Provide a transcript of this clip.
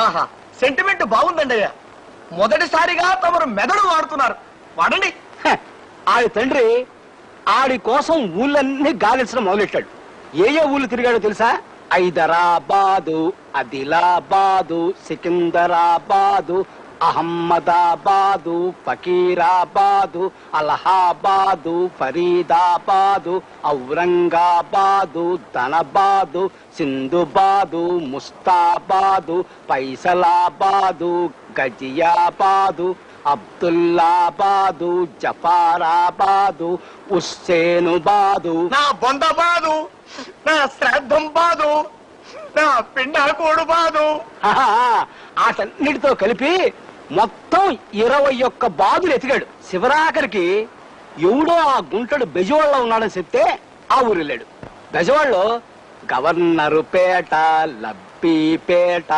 ఆహా, సెంటిమెంట్ బాగుందండి అయ్యా. మొదటిసారిగా తమరు మెదడు వాడుతున్నారు. వాడండి. ఆడి తండ్రి ఆడి కోసం ఊళ్ళన్నీ గాలించడం మొదలెట్టాడు. ఏ ఊళ్ళు తిరిగాడో తెలుసా? హైదరాబాదు, ఆదిలాబాదు, సికింద్రాబాదు, అహ్మదాబాదు, ఫకీరాబాదు, అలహాబాదు, ఫరీదాబాదు, ఔరంగాబాదు, ధనబాదు, సింధుబాదు, ముస్తాబాదు, పైసలాబాదు, గజియాబాదు, అబ్దుల్లాబాదు, జఫారాబాదు, హుస్సేనుబాదు. నా బొందబాదు, నా శ్రాద్ధం బాదు, నా పిండాకోడు బాదు. ఆటన్నిటితో కలిపి మొత్తం 21 బాదులు ఎతికాడు. శివరాఖరికి ఎవడో ఆ గుంటడు బెజవాడలో ఉన్నాడని చెప్తే ఆ ఊరు వెళ్ళాడు. బెజవాడలో గవర్నరు పేట, లబ్బీపేట,